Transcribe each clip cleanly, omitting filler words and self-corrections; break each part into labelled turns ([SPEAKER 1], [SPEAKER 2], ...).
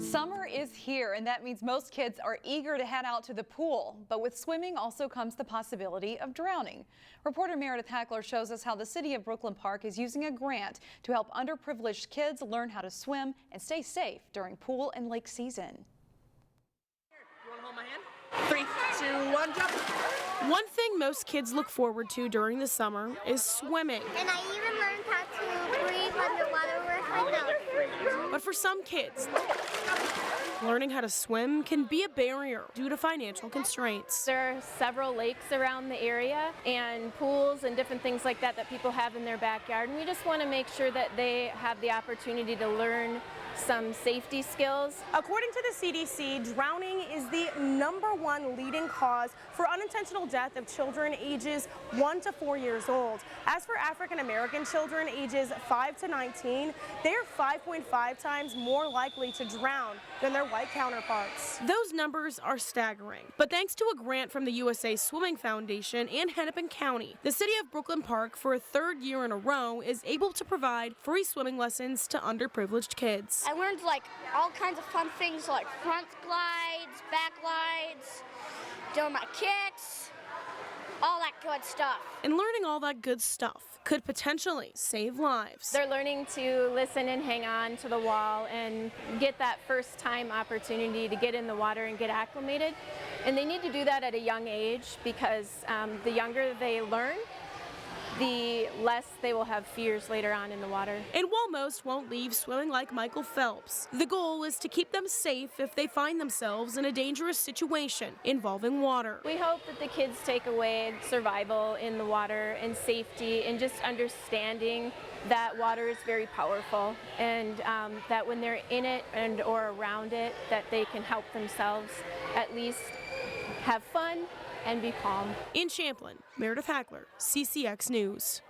[SPEAKER 1] Summer is here, and that means most kids are eager to head out to the pool. But with swimming also comes the possibility of drowning. Reporter Meredith Hackler shows us how the city of Brooklyn Park is using a grant to help underprivileged kids learn how to swim and stay safe during pool and lake season.
[SPEAKER 2] You want to hold my hand? 3, 2, 1, jump!
[SPEAKER 3] One thing most kids look forward to during the summer is swimming.
[SPEAKER 4] And I even learned how to breathe underwater with my nose.
[SPEAKER 3] But for some kids, learning how to swim can be a barrier due to financial constraints.
[SPEAKER 5] There are several lakes around the area and pools and different things like that that people have in their backyard, and we just want to make sure that they have the opportunity to learn some safety skills.
[SPEAKER 3] According to the CDC, drowning is the #1 leading cause for unintentional death of children ages 1 to 4 years old. As for African American children ages 5 to 19, they are 5.5 times more likely to drown than their white counterparts. Those numbers are staggering, but thanks to a grant from the USA Swimming Foundation and Hennepin County, the city of Brooklyn Park for a 3rd year in a row is able to provide free swimming lessons to underprivileged kids.
[SPEAKER 4] I learned like all kinds of fun things like front glides, back glides, doing my kicks, all that good stuff.
[SPEAKER 3] And learning all that good stuff could potentially save lives.
[SPEAKER 5] They're learning to listen and hang on to the wall and get that first time opportunity to get in the water and get acclimated. And they need to do that at a young age because the younger they learn, the less they will have fears later on in the water.
[SPEAKER 3] And while most won't leave swimming like Michael Phelps, the goal is to keep them safe if they find themselves in a dangerous situation involving water.
[SPEAKER 5] We hope that the kids take away survival in the water and safety and just understanding that water is very powerful and that when they're in it and or around it, that they can help themselves at least have fun and be calm.
[SPEAKER 3] In Champlin, Meredith Hackler, CCX News.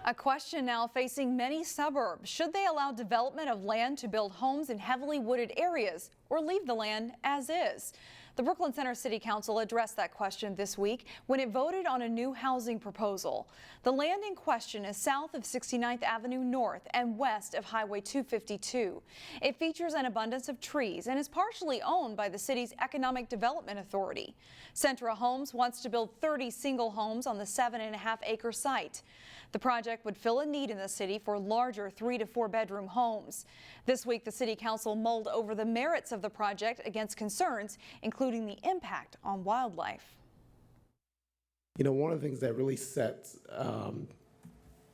[SPEAKER 1] A question now facing many suburbs. Should they allow development of land to build homes in heavily wooded areas or leave the land as is? The Brooklyn Center City Council addressed that question this week when it voted on a new housing proposal. The land in question is south of 69th Avenue North and west of Highway 252. It features an abundance of trees and is partially owned by the city's Economic Development Authority. Centra Homes wants to build 30 single homes on the 7.5-acre site. The project would fill a need in the city for larger 3 to 4 bedroom homes. This week, the City Council mulled over the merits of the project against concerns, including the impact on wildlife.
[SPEAKER 6] You know, one of the things that really sets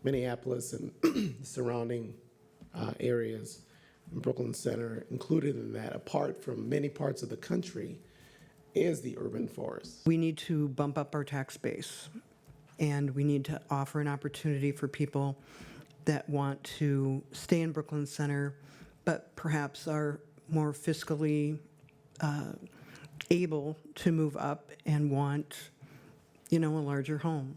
[SPEAKER 6] Minneapolis and surrounding areas, and Brooklyn Center included in that, apart from many parts of the country, is the urban forest.
[SPEAKER 7] We need to bump up our tax base, and we need to offer an opportunity for people that want to stay in Brooklyn Center, but perhaps are more fiscally able to move up and want, a larger home.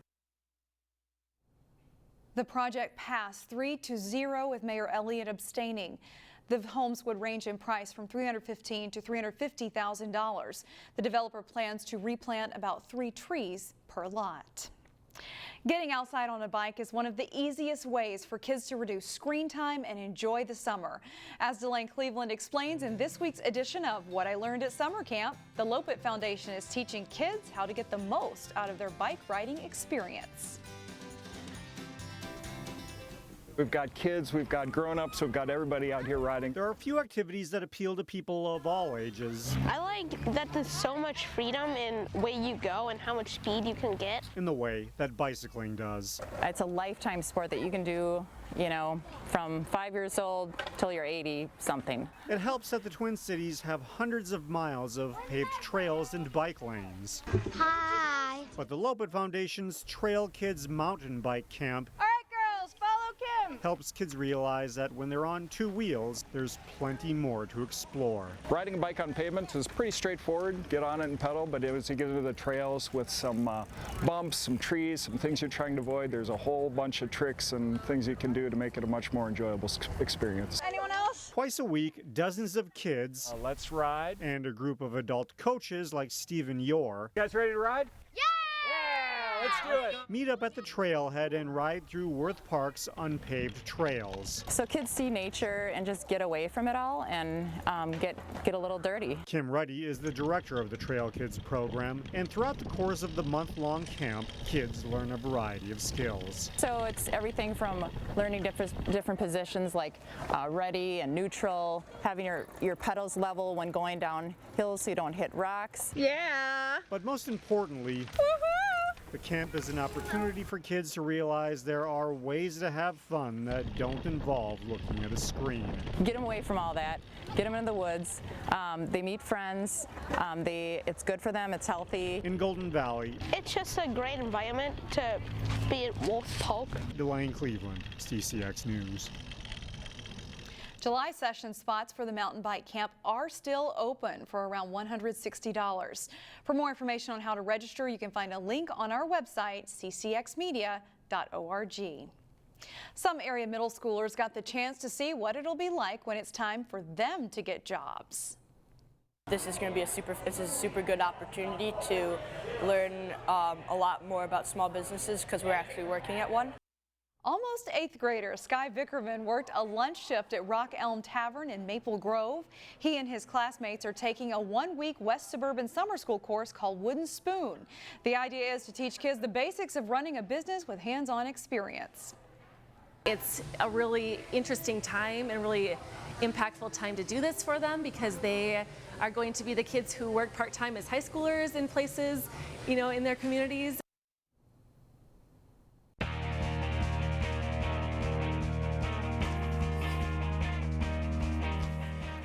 [SPEAKER 1] The project passed 3-0 with Mayor Elliott abstaining. The homes would range in price from $315,000 to $350,000. The developer plans to replant about 3 trees per lot. Getting outside on a bike is one of the easiest ways for kids to reduce screen time and enjoy the summer. As Delane Cleveland explains in this week's edition of What I Learned at Summer Camp, the Lopet Foundation is teaching kids how to get the most out of their bike riding experience.
[SPEAKER 8] We've got kids, we've got grown-ups, we've got everybody out here riding.
[SPEAKER 9] There are a few activities that appeal to people of all ages.
[SPEAKER 10] I like that there's so much freedom in the way you go and how much speed you can get.
[SPEAKER 9] In the way that bicycling does.
[SPEAKER 11] It's a lifetime sport that you can do, from 5 years old till you're 80-something.
[SPEAKER 9] It helps that the Twin Cities have hundreds of miles of paved trails and bike lanes.
[SPEAKER 4] Hi.
[SPEAKER 9] But the Lopet Foundation's Trail Kids Mountain Bike Camp helps kids realize that when they're on 2 wheels, there's plenty more to explore.
[SPEAKER 8] Riding a bike on pavement is pretty straightforward. Get on it and pedal, but as you get into the trails with some bumps, some trees, some things you're trying to avoid, there's a whole bunch of tricks and things you can do to make it a much more enjoyable experience.
[SPEAKER 1] Anyone else?
[SPEAKER 9] Twice a week, dozens of kids,
[SPEAKER 8] Let's ride.
[SPEAKER 9] and a group of adult coaches like Stephen Yore.
[SPEAKER 8] You guys ready to ride?
[SPEAKER 4] Yeah!
[SPEAKER 9] Let's do it. Meet up at the trailhead and ride through Worth Park's unpaved trails.
[SPEAKER 11] So kids see nature and just get away from it all and get a little dirty.
[SPEAKER 9] Kim Ruddy is the director of the Trail Kids program, and throughout the course of the month-long camp, kids learn a variety of skills.
[SPEAKER 11] So it's everything from learning different positions like ready and neutral, having your pedals level when going down hills so you don't hit rocks.
[SPEAKER 10] Yeah.
[SPEAKER 9] But most importantly, the camp is an opportunity for kids to realize there are ways to have fun that don't involve looking at a screen.
[SPEAKER 11] Get them away from all that. Get them into the woods. They meet friends. It's good for them. It's healthy.
[SPEAKER 9] In Golden Valley,
[SPEAKER 10] It's just a great environment to be at Wolf Park.
[SPEAKER 9] Delane Cleveland, CCX News.
[SPEAKER 1] July session spots for the mountain bike camp are still open for around $160. For more information on how to register, you can find a link on our website, ccxmedia.org. Some area middle schoolers got the chance to see what it'll be like when it's time for them to get jobs.
[SPEAKER 12] This is going to be a super good opportunity to learn a lot more about small businesses because we're actually working at one.
[SPEAKER 1] Almost 8th grader Sky Vickerman worked a lunch shift at Rock Elm Tavern in Maple Grove. He and his classmates are taking a one-week West Suburban summer school course called Wooden Spoon. The idea is to teach kids the basics of running a business with hands-on experience.
[SPEAKER 13] It's a really interesting time and really impactful time to do this for them because they are going to be the kids who work part-time as high schoolers in places, in their communities.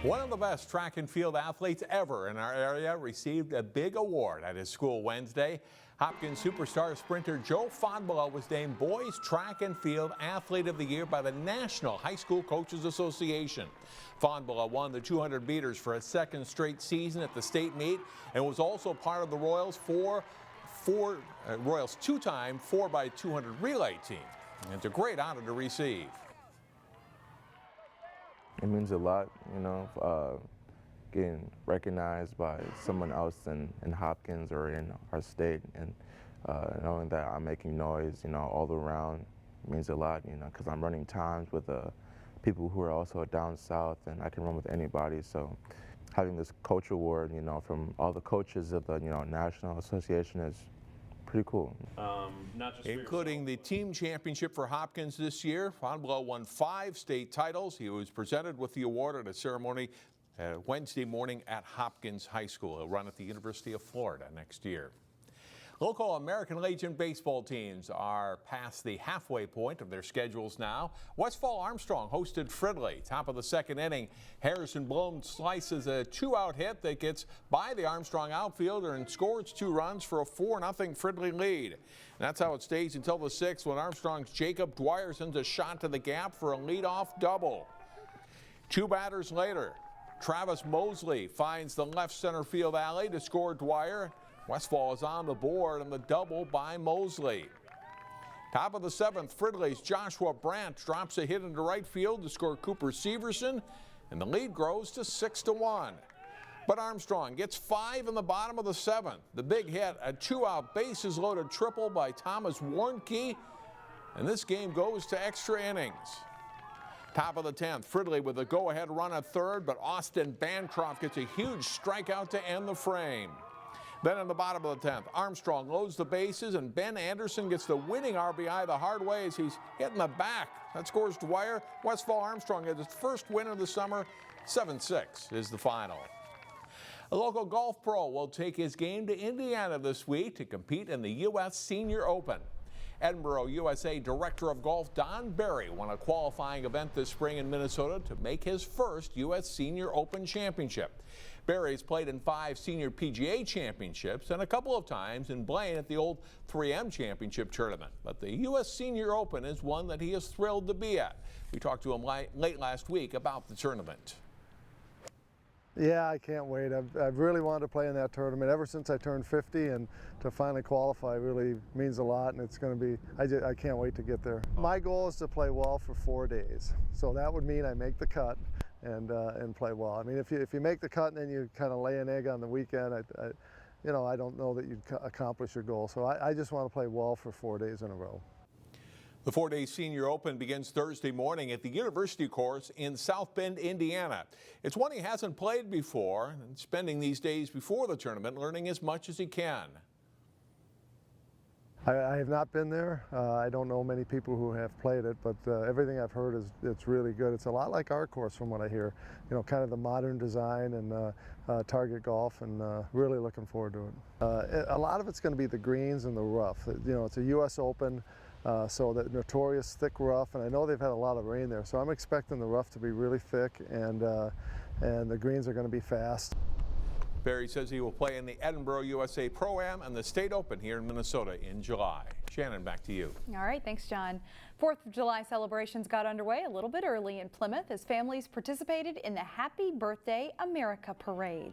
[SPEAKER 14] One of the best track and field athletes ever in our area received a big award at his school Wednesday. Hopkins superstar sprinter Joe Fahnbulleh was named Boys Track and Field Athlete of the Year by the National High School Coaches Association. Fahnbulleh won the 200 meters for a second straight season at the state meet and was also part of the Royals Royals two-time 4x200 relay team. It's a great honor to receive.
[SPEAKER 15] It means a lot, getting recognized by someone else in Hopkins or in our state, and knowing that I'm making noise, all around means a lot, because I'm running times with people who are also down south, and I can run with anybody. So having this coach award, from all the coaches of the, National Association is pretty cool.
[SPEAKER 14] Including the team championship for Hopkins this year. Fahnbulleh won 5 state titles. He was presented with the award at a ceremony Wednesday morning at Hopkins High School. He'll run at the University of Florida next year. Local American Legion baseball teams are past the halfway point of their schedules now. Westphal Armstrong hosted Fridley. Top of the second inning, Harrison Blum slices a 2-out hit that gets by the Armstrong outfielder and scores 2 runs for a 4-0 Fridley lead. And that's how it stays until the 6th when Armstrong's Jacob Dwyer sends a shot to the gap for a leadoff double. 2 batters later, Travis Mosley finds the left center field alley to score Dwyer. Westphal is on the board on the double by Mosley. Top of the 7th, Fridley's Joshua Brandt drops a hit into right field to score Cooper Severson, and the lead grows to 6-1. But Armstrong gets 5 in the bottom of the 7th. The big hit, a 2-out bases loaded triple by Thomas Warnke, and this game goes to extra innings. Top of the 10th, Fridley with a go-ahead run at third, but Austin Bancroft gets a huge strikeout to end the frame. Then in the bottom of the 10th, Armstrong loads the bases, and Ben Anderson gets the winning RBI the hard way as he's hit in the back. That scores Dwyer. Westphal Armstrong has his first win of the summer. 7-6 is the final. A local golf pro will take his game to Indiana this week to compete in the U.S. Senior Open. Edinburgh, USA Director of Golf Don Berry won a qualifying event this spring in Minnesota to make his first U.S. Senior Open championship. Berry's played in 5 senior PGA championships and a couple of times in Blaine at the old 3M championship tournament. But the U.S. Senior Open is one that he is thrilled to be at. We talked to him late last week about the tournament.
[SPEAKER 16] Yeah, I can't wait. I've really wanted to play in that tournament ever since I turned 50, and to finally qualify really means a lot, and it's going to be, I can't wait to get there. My goal is to play well for 4 days, so that would mean I make the cut and play well. I mean, if you make the cut and then you kind of lay an egg on the weekend, you know, I don't know that you'd accomplish your goal. So I just want to play well for 4 days in a row.
[SPEAKER 14] The 4-day Senior Open begins Thursday morning at the University Course in South Bend, Indiana. It's one he hasn't played before, and spending these days before the tournament learning as much as he can.
[SPEAKER 16] I have not been there. I don't know many people who have played it, but everything I've heard is it's really good. It's a lot like our course from what I hear. You know, kind of the modern design and target golf, and really looking forward to it. A lot of it's going to be the greens and the rough. You know, it's a U.S. Open. So that notorious thick rough, and I know they've had a lot of rain there, so I'm expecting the rough to be really thick, and the greens are going to be fast.
[SPEAKER 14] Barry says he will play in the Edinburgh USA Pro-Am and the State Open here in Minnesota in July. Shannon, back to you.
[SPEAKER 1] All right, thanks, John. 4th of July celebrations got underway a little bit early in Plymouth as families participated in the Happy Birthday America Parade.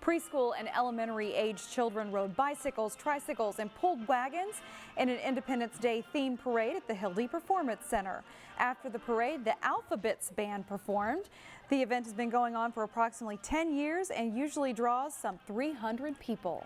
[SPEAKER 1] Preschool and elementary age children rode bicycles, tricycles, and pulled wagons in an Independence Day themed parade at the Hildy Performance Center. After the parade, the Alphabets Band performed. The event has been going on for approximately 10 years and usually draws some 300 people.